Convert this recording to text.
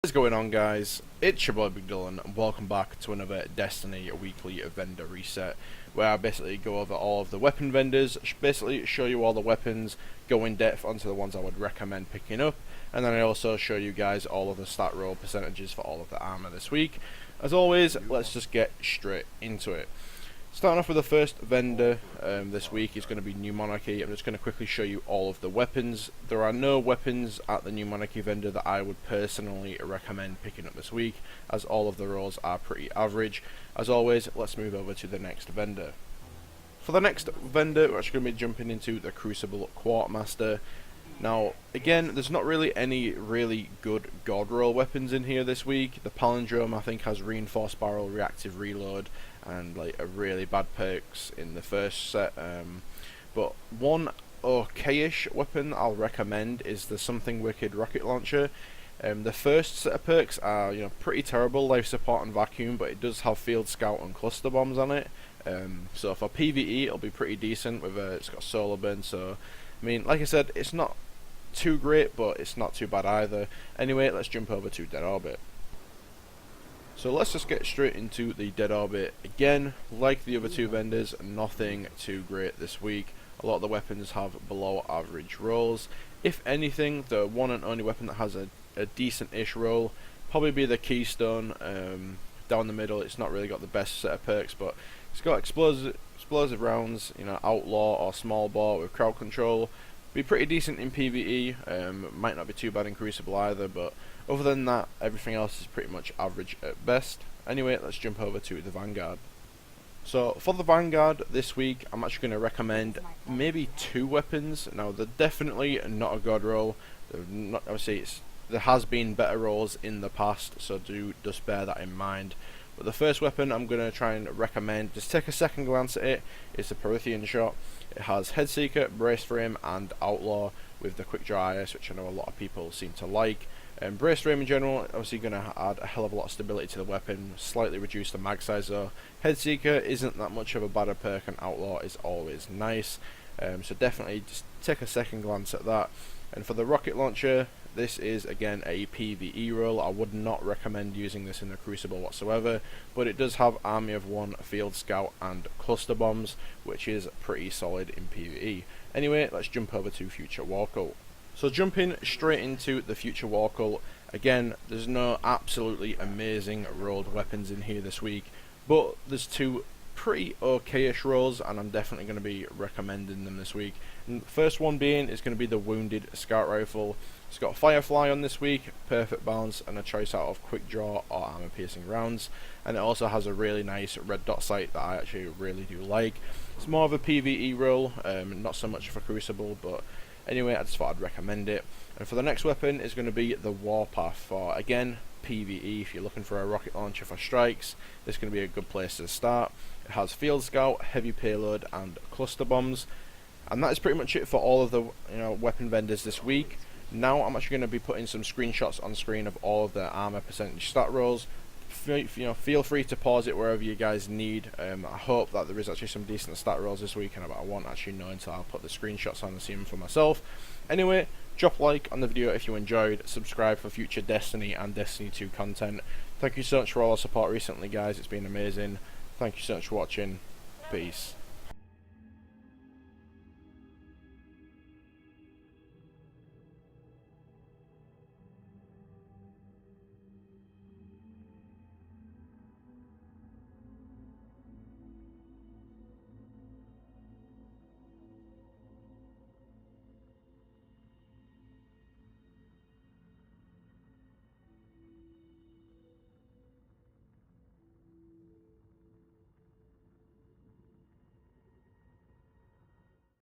What's going on, guys? It's your boy Big Dylan and welcome back to another Destiny weekly vendor reset, where I basically go over all of the weapon vendors, basically show you all the weapons, go in depth onto the ones I would recommend picking up, and then I also show you guys all of the stat roll percentages for all of the armor this week. As always, let's just get straight into it. Starting off with the first vendor this week is going to be New Monarchy. I'm just going to quickly show you all of the weapons. There are no weapons at the New Monarchy vendor that I would personally recommend picking up this week, as all of the rolls are pretty average. As always, let's move over to the next vendor. For the next vendor, we're actually going to be jumping into the Crucible Quartermaster. Now, again, there's not really any really good God roll weapons in here this week. The Palindrome, I think, has Reinforced Barrel, Reactive Reload, and like a really bad perks in the first set. But one okay-ish weapon I'll recommend is the Something Wicked Rocket Launcher. The first set of perks are pretty terrible, Life Support and Vacuum, but it does have Field Scout and Cluster Bombs on it. So for PvE, it'll be pretty decent. With it's got Solar Burn, so I mean, like I said, it's not too great, but it's not too bad either. Anyway, let's jump over to Dead Orbit. So let's just get straight into the Dead Orbit. Again, like the other two vendors, nothing too great this week. A lot of the weapons have below average rolls. If anything, the one and only weapon that has a decent-ish roll probably be the Keystone. Down the middle, it's not really got the best set of perks, but it's got explosive rounds, outlaw or small bore with crowd control. Be pretty decent in PvE. Might not be too bad in Crucible either, but other than that, everything else is pretty much average at best. Anyway, let's jump over to the Vanguard. So for the Vanguard this week, I'm actually going to recommend maybe two weapons. Now, they're definitely not a god roll. Obviously, there has been better rolls in the past, so do just bear that in mind. But the first weapon I'm going to try and recommend, just take a second glance at it, is the Prothean Shot. It has Headseeker, Brace Frame, and Outlaw with the Quick Draw IS, which I know a lot of people seem to like. Brace Frame in general, obviously going to add a hell of a lot of stability to the weapon, slightly reduce the mag size though. Headseeker isn't that much of a bad perk, and Outlaw is always nice. So definitely just take a second glance at that. And for the Rocket Launcher, this is again a PvE roll. I would not recommend using this in the Crucible whatsoever, but it does have Army of One, Field Scout, and Cluster Bombs, which is pretty solid in PvE. Anyway, let's jump over to Future War Cult. So jumping straight into the Future War Cult, again, there's no absolutely amazing rolled weapons in here this week, but there's two pretty okay-ish rolls, and I'm definitely going to be recommending them this week. And the first one being is going to be the Wounded Scout Rifle. It's got Firefly on this week, perfect balance, and a choice out of Quick Draw or Armor Piercing rounds. And it also has a really nice red dot sight that I actually really do like. It's more of a PvE roll, not so much for Crucible, but anyway, I just thought I'd recommend it. And for the next weapon is going to be the Warpath for, again, PvE. If you're looking for a rocket launcher for strikes, this is going to be a good place to start. It has Field Scout, Heavy Payload, and Cluster Bombs. And that is pretty much it for all of the weapon vendors this week. Now I'm actually going to be putting some screenshots on screen of all of the armor percentage stat rolls. Feel free to pause it wherever you guys need. I hope that there is actually some decent stat rolls this week, and I won't actually know until I'll put the screenshots on and see them for myself. Anyway, drop a like on the video if you enjoyed, subscribe for future Destiny and Destiny 2 content. Thank you so much for all the support recently, guys. It's been amazing. Thank you so much for watching. Peace.